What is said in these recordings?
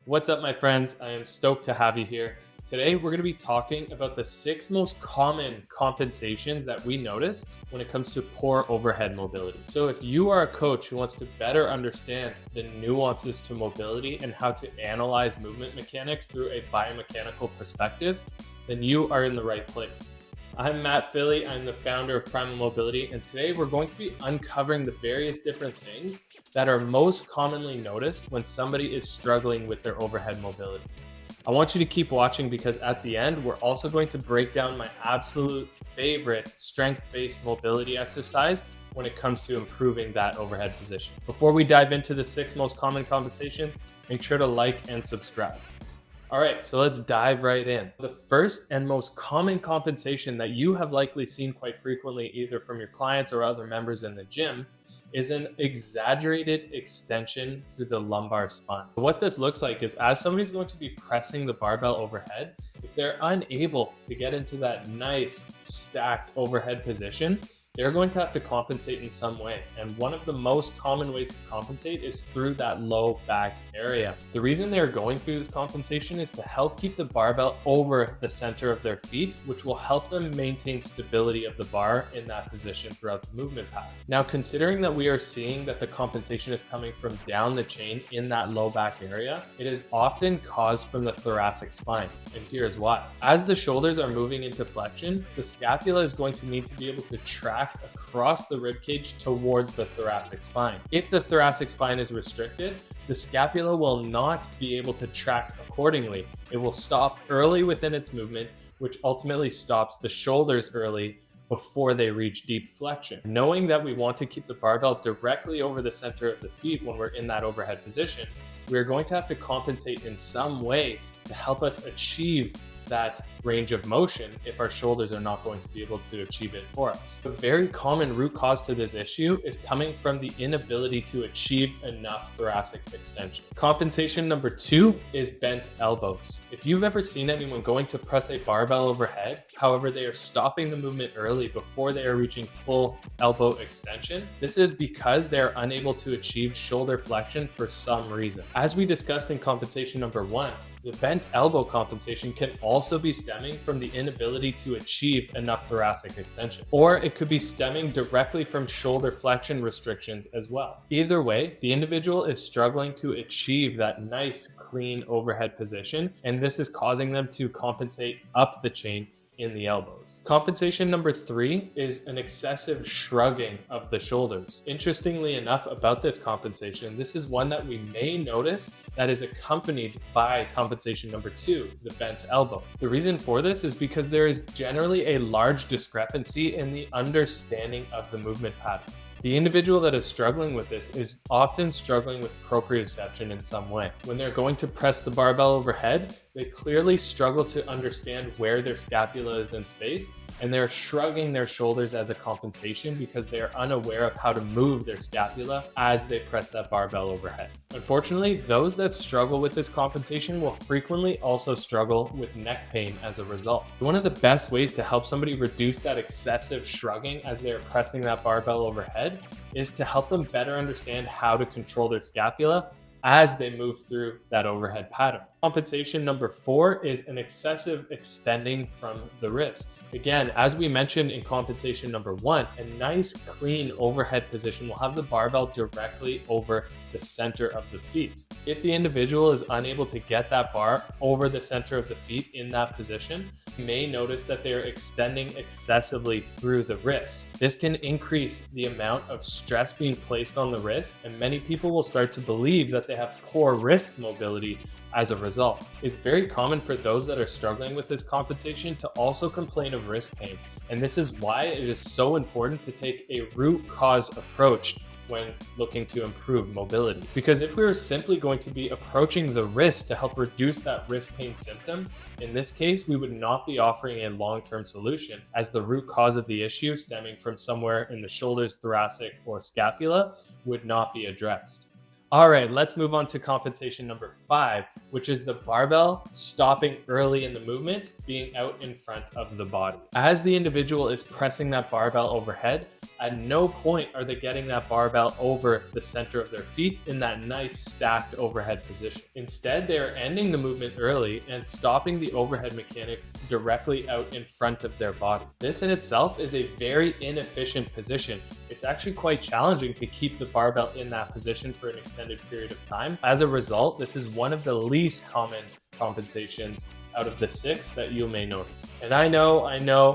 What's up, my friends? I am stoked to have you here. Today, we're going to be talking about the 6 most common compensations that we notice when it comes to poor overhead mobility. So if you are a coach who wants to better understand the nuances to mobility and how to analyze movement mechanics through a biomechanical perspective, then you are in the right place. I'm Matt Philly. I'm the founder of Primal Mobility, and today we're going to be uncovering the various different things that are most commonly noticed when somebody is struggling with their overhead mobility. I want you to keep watching because at the end, we're also going to break down my absolute favorite strength-based mobility exercise when it comes to improving that overhead position. Before we dive into the 6 most common compensations, make sure to like and subscribe. All right, so let's dive right in. The first and most common compensation that you have likely seen quite frequently, either from your clients or other members in the gym, is an exaggerated extension through the lumbar spine. What this looks like is as somebody's going to be pressing the barbell overhead, if they're unable to get into that nice stacked overhead position, they're going to have to compensate in some way. And one of the most common ways to compensate is through that low back area. The reason they're going through this compensation is to help keep the barbell over the center of their feet, which will help them maintain stability of the bar in that position throughout the movement path. Now, considering that we are seeing that the compensation is coming from down the chain in that low back area, it is often caused from the thoracic spine. And here's why. As the shoulders are moving into flexion, the scapula is going to need to be able to track across the rib cage towards the thoracic spine. If the thoracic spine is restricted, the scapula will not be able to track accordingly. It will stop early within its movement, which ultimately stops the shoulders early before they reach deep flexion. Knowing that we want to keep the barbell directly over the center of the feet when we're in that overhead position, we're going to have to compensate in some way to help us achieve that range of motion if our shoulders are not going to be able to achieve it for us. A very common root cause to this issue is coming from the inability to achieve enough thoracic extension. Compensation number 2 is bent elbows. If you've ever seen anyone going to press a barbell overhead, however, they are stopping the movement early before they are reaching full elbow extension, this is because they're unable to achieve shoulder flexion for some reason. As we discussed in compensation number 1, the bent elbow compensation can also be stemming from the inability to achieve enough thoracic extension, or it could be stemming directly from shoulder flexion restrictions as well. Either way, the individual is struggling to achieve that nice, clean overhead position, and this is causing them to compensate up the chain in the elbows. Compensation number 3 is an excessive shrugging of the shoulders. Interestingly enough about this compensation, this is one that we may notice that is accompanied by compensation number 2, the bent elbow. The reason for this is because there is generally a large discrepancy in the understanding of the movement pattern. The individual that is struggling with this is often struggling with proprioception in some way. When they're going to press the barbell overhead, they clearly struggle to understand where their scapula is in space, and they're shrugging their shoulders as a compensation because they are unaware of how to move their scapula as they press that barbell overhead. Unfortunately, those that struggle with this compensation will frequently also struggle with neck pain as a result. One of the best ways to help somebody reduce that excessive shrugging as they're pressing that barbell overhead is to help them better understand how to control their scapula as they move through that overhead pattern. Compensation number 4 is an excessive extending from the wrists. Again, as we mentioned in compensation number 1, a nice clean overhead position will have the barbell directly over the center of the feet. If the individual is unable to get that bar over the center of the feet in that position, you may notice that they're extending excessively through the wrists. This can increase the amount of stress being placed on the wrist, and many people will start to believe that they have poor wrist mobility as a result. It's very common for those that are struggling with this compensation to also complain of wrist pain, and this is why it is so important to take a root cause approach when looking to improve mobility. Because if we were simply going to be approaching the wrist to help reduce that wrist pain symptom, in this case, we would not be offering a long-term solution, as the root cause of the issue stemming from somewhere in the shoulders, thoracic, or scapula would not be addressed. All right, let's move on to compensation number 5, which is the barbell stopping early in the movement, being out in front of the body. As the individual is pressing that barbell overhead, at no point are they getting that barbell over the center of their feet in that nice stacked overhead position. Instead, they are ending the movement early and stopping the overhead mechanics directly out in front of their body. This in itself is a very inefficient position. It's actually quite challenging to keep the barbell in that position for an extended period of time. As a result, this is one of the least common compensations out of the 6 that you may notice. And I know,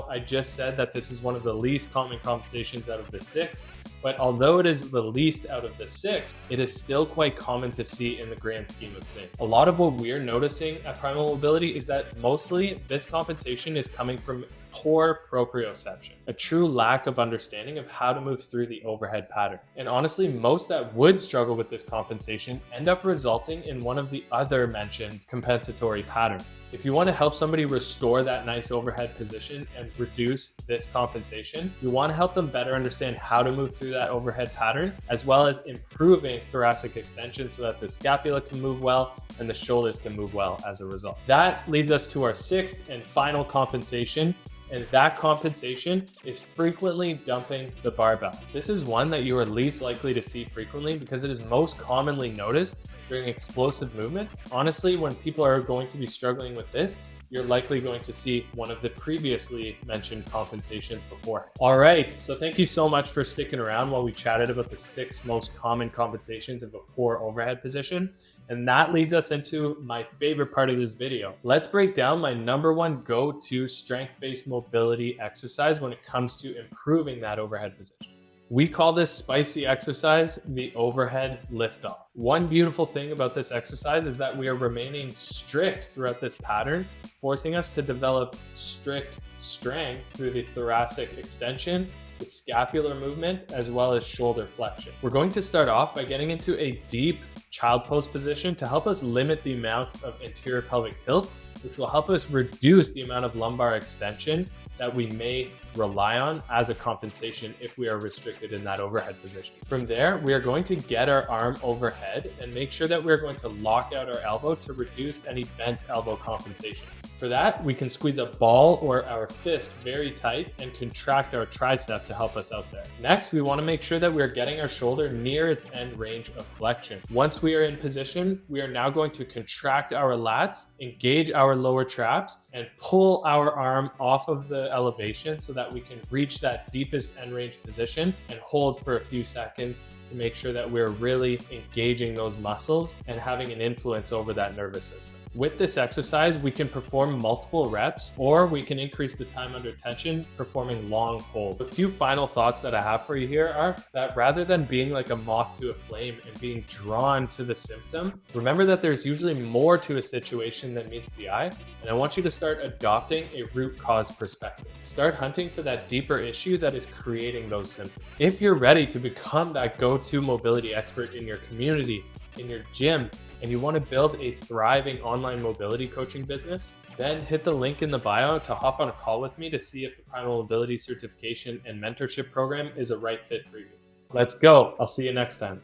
I just said that this is one of the least common compensations out of the 6, but although it is the least out of the 6, it is still quite common to see in the grand scheme of things. A lot of what we're noticing at Primal Mobility is that mostly this compensation is coming from poor proprioception, a true lack of understanding of how to move through the overhead pattern. And honestly, most that would struggle with this compensation end up resulting in one of the other mentioned compensatory patterns. If you want to help somebody restore that nice overhead position and reduce this compensation, you want to help them better understand how to move through that overhead pattern, as well as improving thoracic extension so that the scapula can move well and the shoulders can move well as a result. That leads us to our 6th and final compensation. And that compensation is frequently dumping the barbell. This is one that you are least likely to see frequently because it is most commonly noticed during explosive movements. Honestly, when people are going to be struggling with this, you're likely going to see one of the previously mentioned compensations before. All right, so thank you so much for sticking around while we chatted about the 6 most common compensations of a poor overhead position. And that leads us into my favorite part of this video. Let's break down my #1 go-to strength-based mobility exercise when it comes to improving that overhead position. We call this spicy exercise the overhead liftoff. One beautiful thing about this exercise is that we are remaining strict throughout this pattern, forcing us to develop strict strength through the thoracic extension, the scapular movement, as well as shoulder flexion. We're going to start off by getting into a deep child pose position to help us limit the amount of anterior pelvic tilt, which will help us reduce the amount of lumbar extension that we may rely on as a compensation if we are restricted in that overhead position. From there, we are going to get our arm overhead and make sure that we're going to lock out our elbow to reduce any bent elbow compensations. For that, we can squeeze a ball or our fist very tight and contract our tricep to help us out there. Next, we want to make sure that we're getting our shoulder near its end range of flexion. Once we are in position, we are now going to contract our lats, engage our lower traps, and pull our arm off of the elevation so that we can reach that deepest end range position and hold for a few seconds to make sure that we're really engaging those muscles and having an influence over that nervous system. With this exercise, we can perform multiple reps, or we can increase the time under tension performing long holds. A few final thoughts that I have for you here are that rather than being like a moth to a flame and being drawn to the symptom, remember that there's usually more to a situation than meets the eye, and I want you to start adopting a root cause perspective. Start hunting for that deeper issue that is creating those symptoms. If you're ready to become that go-to mobility expert in your community, in your gym, and you want to build a thriving online mobility coaching business, then hit the link in the bio to hop on a call with me to see if the Primal Mobility Certification and Mentorship Program is a right fit for you. Let's go. I'll see you next time.